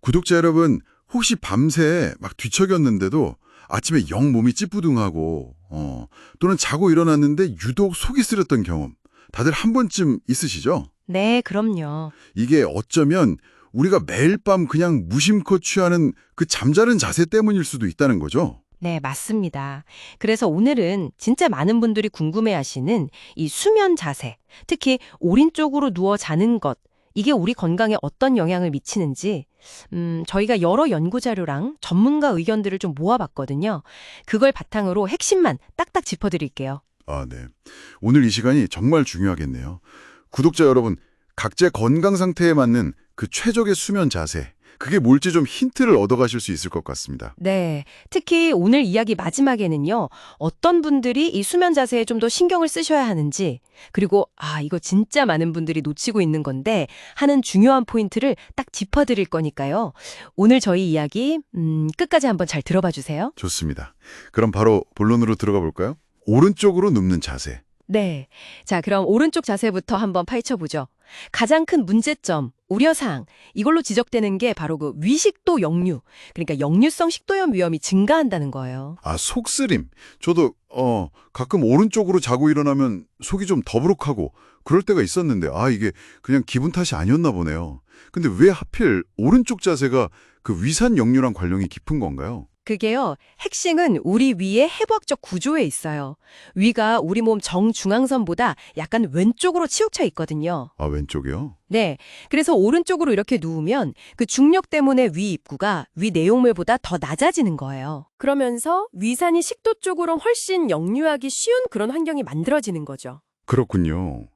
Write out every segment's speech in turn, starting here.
구독자 여러분, 혹시 밤새 막 뒤척였는데도 아침에 영 몸이 찌뿌둥하고, 또는 자고 일어났는데 유독 속이 쓰렸던 경험, 다들 한 번쯤 있으시죠? 네, 그럼요. 이게 어쩌면 우리가 매일 밤 그냥 무심코 취하는 그 잠자는 자세 때문일 수도 있다는 거죠. 네, 맞습니다. 그래서 오늘은 진짜 많은 분들이 궁금해하시는 이 수면 자세, 특히 오린 쪽으로 누워 자는 것, 이게 우리 건강에 어떤 영향을 미치는지 저희가 여러 연구 자료랑 전문가 의견들을 좀 모아봤거든요. 그걸 바탕으로 핵심만 딱딱 짚어드릴게요. 아, 네. 오늘 이 시간이 정말 중요하겠네요. 구독자 여러분, 각자의 건강 상태에 맞는 그 최적의 수면 자세, 그게 뭘지 좀 힌트를 얻어가실 수 있을 것 같습니다. 네, 특히 오늘 이야기 마지막에는요, 어떤 분들이 이 수면 자세에 좀 더 신경을 쓰셔야 하는지, 그리고 이거 진짜 많은 분들이 놓치고 있는 건데 하는 중요한 포인트를 딱 짚어드릴 거니까요. 오늘 저희 이야기 끝까지 한번 잘 들어봐 주세요. 좋습니다. 그럼 바로 본론으로 들어가 볼까요? 오른쪽으로 눕는 자세. 네, 자 그럼 오른쪽 자세부터 한번 파헤쳐보죠. 가장 큰 문제점, 우려사항, 이걸로 지적되는 게 바로 그 위식도 역류, 그러니까 역류성 식도염 위험이 증가한다는 거예요. 아, 속쓰림. 저도 가끔 오른쪽으로 자고 일어나면 속이 좀 더부룩하고 그럴 때가 있었는데 이게 그냥 기분 탓이 아니었나 보네요. 근데 왜 하필 오른쪽 자세가 그 위산 역류랑 관련이 깊은 건가요? 그게요, 핵심은 우리 위의 해부학적 구조에 있어요. 위가 우리 몸 정중앙선보다 약간 왼쪽으로 치우쳐 있거든요. 아, 왼쪽이요? 네, 그래서 오른쪽으로 이렇게 누우면 그 중력 때문에 위 입구가 위 내용물보다 더 낮아지는 거예요. 그러면서 위산이 식도 쪽으로 훨씬 역류하기 쉬운 그런 환경이 만들어지는 거죠. 그렇군요.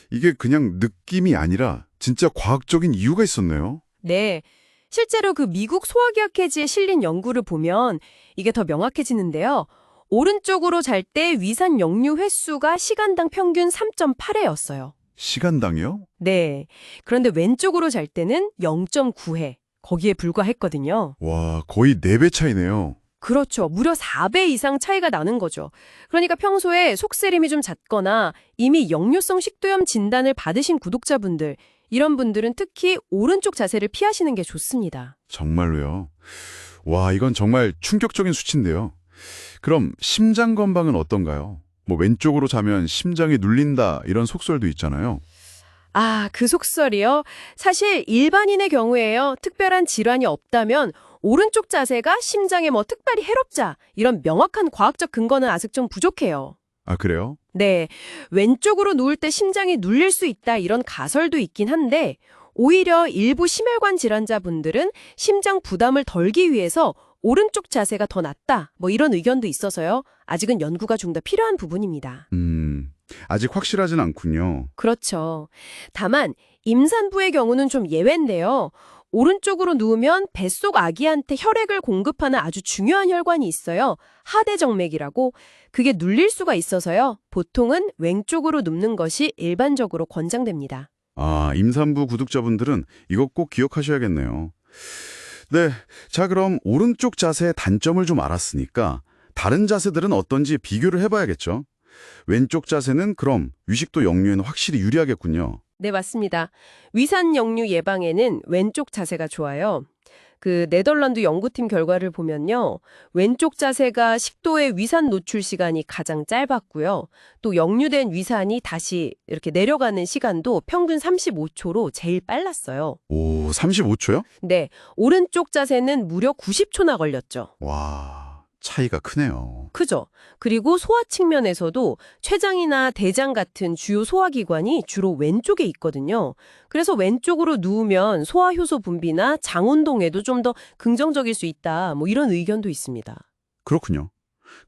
이게 그냥 느낌이 아니라 진짜 과학적인 이유가 있었네요. 네. 실제로 그 미국 소화기학회지에 실린 연구를 보면 이게 더 명확해지는데요. 오른쪽으로 잘 때 위산 역류 횟수가 시간당 평균 3.8회였어요. 시간당이요? 네. 그런데 왼쪽으로 잘 때는 0.9회. 거기에 불과했거든요. 와, 거의 4배 차이네요. 그렇죠. 무려 4배 이상 차이가 나는 거죠. 그러니까 평소에 속쓰림이 좀 잦거나 이미 역류성 식도염 진단을 받으신 구독자분들, 이런 분들은 특히 오른쪽 자세를 피하시는 게 좋습니다. 정말로요. 와, 이건 정말 충격적인 수치인데요. 그럼 심장 건강은 어떤가요? 왼쪽으로 자면 심장이 눌린다 이런 속설도 있잖아요. 그 속설이요? 사실 일반인의 경우에요. 특별한 질환이 없다면 오른쪽 자세가 심장에 특별히 해롭자 이런 명확한 과학적 근거는 아직 좀 부족해요. 아, 그래요? 네, 왼쪽으로 누울 때 심장이 눌릴 수 있다 이런 가설도 있긴 한데 오히려 일부 심혈관 질환자분들은 심장 부담을 덜기 위해서 오른쪽 자세가 더 낫다 이런 의견도 있어서요. 아직은 연구가 좀 더 필요한 부분입니다. 아직 확실하진 않군요. 그렇죠. 다만 임산부의 경우는 좀 예외인데요. 오른쪽으로 누우면 뱃속 아기한테 혈액을 공급하는 아주 중요한 혈관이 있어요. 하대정맥이라고. 그게 눌릴 수가 있어서요. 보통은 왼쪽으로 눕는 것이 일반적으로 권장됩니다. 아, 임산부 구독자분들은 이거 꼭 기억하셔야겠네요. 네, 자 그럼 오른쪽 자세의 단점을 좀 알았으니까 다른 자세들은 어떤지 비교를 해봐야겠죠. 왼쪽 자세는 그럼 위식도 역류에는 확실히 유리하겠군요. 네, 맞습니다. 위산 역류 예방에는 왼쪽 자세가 좋아요. 그 네덜란드 연구팀 결과를 보면요. 왼쪽 자세가 식도의 위산 노출 시간이 가장 짧았고요. 또 역류된 위산이 다시 이렇게 내려가는 시간도 평균 35초로 제일 빨랐어요. 오, 35초요? 네, 오른쪽 자세는 무려 90초나 걸렸죠. 와, 차이가 크네요. 크죠? 그리고 소화 측면에서도 췌장이나 대장 같은 주요 소화기관이 주로 왼쪽에 있거든요. 그래서 왼쪽으로 누우면 소화효소 분비나 장 운동에도 좀 더 긍정적일 수 있다. 이런 의견도 있습니다. 그렇군요.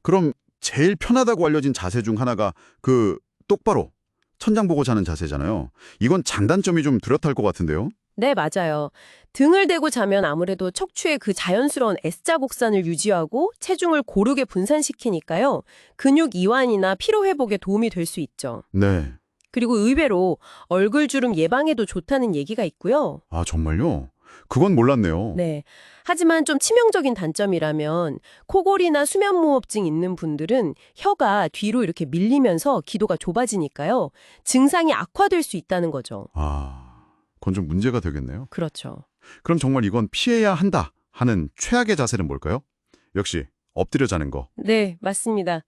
그럼 제일 편하다고 알려진 자세 중 하나가 그 똑바로 천장 보고 자는 자세잖아요. 이건 장단점이 좀 뚜렷할 것 같은데요. 네, 맞아요. 등을 대고 자면 아무래도 척추의 그 자연스러운 S자 곡선을 유지하고 체중을 고르게 분산시키니까요. 근육 이완이나 피로 회복에 도움이 될 수 있죠. 네. 그리고 의외로 얼굴주름 예방에도 좋다는 얘기가 있고요. 아, 정말요? 그건 몰랐네요. 네. 하지만 좀 치명적인 단점이라면 코골이나 수면무호흡증 있는 분들은 혀가 뒤로 이렇게 밀리면서 기도가 좁아지니까요. 증상이 악화될 수 있다는 거죠. 아, 그건 좀 문제가 되겠네요. 그렇죠. 그럼 정말 이건 피해야 한다 하는 최악의 자세는 뭘까요? 역시 엎드려 자는 거. 네, 맞습니다.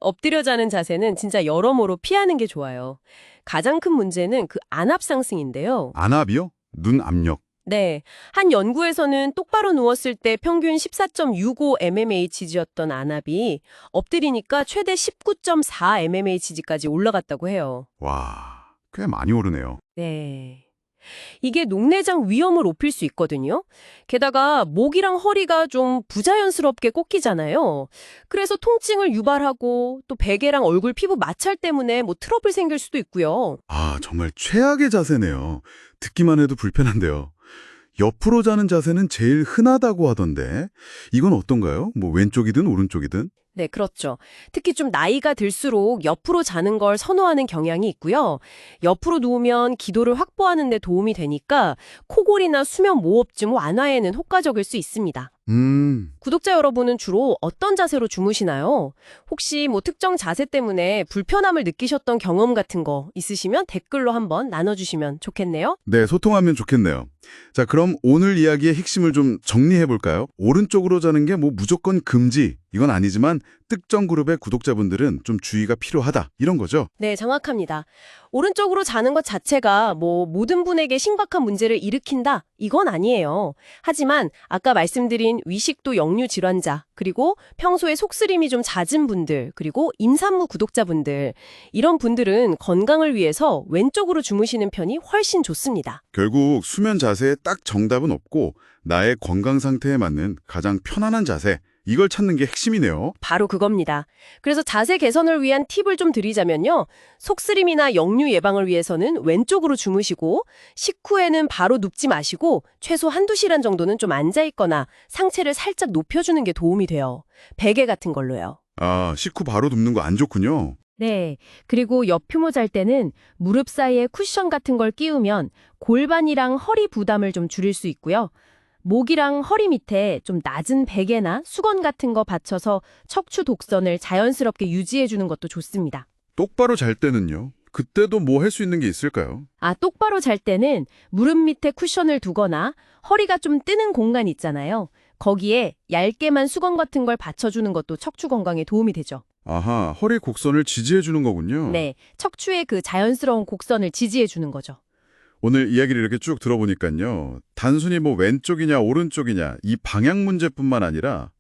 엎드려 자는 자세는 진짜 여러모로 피하는 게 좋아요. 가장 큰 문제는 그 안압 상승인데요. 안압이요? 눈 압력. 네, 한 연구에서는 똑바로 누웠을 때 평균 14.65 mmHg였던 안압이 엎드리니까 최대 19.4 mmHg까지 올라갔다고 해요. 와, 꽤 많이 오르네요. 네. 이게 녹내장 위험을 높일 수 있거든요. 게다가 목이랑 허리가 좀 부자연스럽게 꺾이잖아요. 그래서 통증을 유발하고 또 베개랑 얼굴 피부 마찰 때문에 뭐 트러블 생길 수도 있고요. 아, 정말 최악의 자세네요. 듣기만 해도 불편한데요. 옆으로 자는 자세는 제일 흔하다고 하던데 이건 어떤가요? 뭐 왼쪽이든 오른쪽이든? 네, 그렇죠. 특히 좀 나이가 들수록 옆으로 자는 걸 선호하는 경향이 있고요. 옆으로 누우면 기도를 확보하는 데 도움이 되니까 코골이나 수면 무호흡증 완화에는 효과적일 수 있습니다. 구독자 여러분은 주로 어떤 자세로 주무시나요? 혹시 뭐 특정 자세 때문에 불편함을 느끼셨던 경험 같은 거 있으시면 댓글로 한번 나눠주시면 좋겠네요. 네, 소통하면 좋겠네요. 자, 그럼 오늘 이야기의 핵심을 좀 정리해 볼까요? 오른쪽으로 자는 게 뭐 무조건 금지, 이건 아니지만 특정 그룹의 구독자분들은 좀 주의가 필요하다, 이런 거죠? 네, 정확합니다. 오른쪽으로 자는 것 자체가 뭐 모든 분에게 심각한 문제를 일으킨다, 이건 아니에요. 하지만 아까 말씀드린 위식도 역류 질환자, 그리고 평소에 속쓰림이 좀 잦은 분들, 그리고 임산부 구독자분들, 이런 분들은 건강을 위해서 왼쪽으로 주무시는 편이 훨씬 좋습니다. 결국 수면 자세에 딱 정답은 없고 나의 건강 상태에 맞는 가장 편안한 자세, 이걸 찾는 게 핵심이네요. 바로 그겁니다. 그래서 자세 개선을 위한 팁을 좀 드리자면요. 속쓰림이나 역류 예방을 위해서는 왼쪽으로 주무시고 식후에는 바로 눕지 마시고 최소 한두 시간 정도는 좀 앉아있거나 상체를 살짝 높여주는 게 도움이 돼요. 베개 같은 걸로요. 아, 식후 바로 눕는 거 안 좋군요. 네. 그리고 옆휴모 잘 때는 무릎 사이에 쿠션 같은 걸 끼우면 골반이랑 허리 부담을 좀 줄일 수 있고요. 목이랑 허리 밑에 좀 낮은 베개나 수건 같은 거 받쳐서 척추 독선을 자연스럽게 유지해주는 것도 좋습니다. 똑바로 잘 때는요? 그때도 뭐 할 수 있는 게 있을까요? 똑바로 잘 때는 무릎 밑에 쿠션을 두거나 허리가 좀 뜨는 공간 있잖아요. 거기에 얇게만 수건 같은 걸 받쳐주는 것도 척추 건강에 도움이 되죠. 아하, 허리 곡선을 지지해 주는 거군요. 네, 척추의 그 자연스러운 곡선을 지지해주는 거죠. 오늘 이야기를 이렇게 쭉 들어보니까요. 단순히 뭐 왼쪽이냐 오른쪽이냐 이 방향 문제뿐만 아니라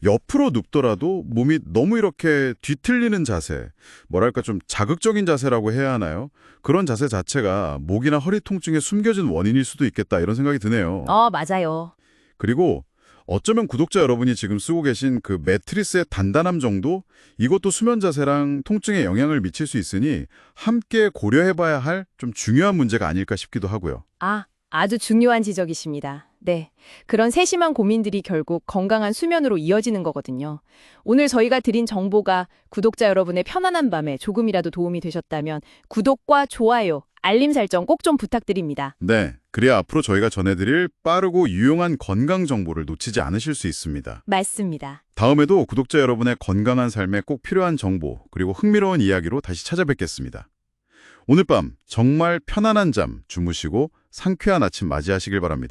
옆으로 눕더라도 몸이 너무 이렇게 뒤틀리는 자세, 뭐랄까 좀 자극적인 자세라고 해야 하나요? 그런 자세 자체가 목이나 허리 통증의 숨겨진 원인일 수도 있겠다 이런 생각이 드네요. 맞아요. 그리고 어쩌면 구독자 여러분이 지금 쓰고 계신 그 매트리스의 단단함 정도? 이것도 수면 자세랑 통증에 영향을 미칠 수 있으니 함께 고려해봐야 할 좀 중요한 문제가 아닐까 싶기도 하고요. 아주 중요한 지적이십니다. 네. 그런 세심한 고민들이 결국 건강한 수면으로 이어지는 거거든요. 오늘 저희가 드린 정보가 구독자 여러분의 편안한 밤에 조금이라도 도움이 되셨다면 구독과 좋아요, 알림 설정 꼭 좀 부탁드립니다. 네, 그래야 앞으로 저희가 전해드릴 빠르고 유용한 건강 정보를 놓치지 않으실 수 있습니다. 맞습니다. 다음에도 구독자 여러분의 건강한 삶에 꼭 필요한 정보 그리고 흥미로운 이야기로 다시 찾아뵙겠습니다. 오늘 밤 정말 편안한 잠 주무시고 상쾌한 아침 맞이하시길 바랍니다.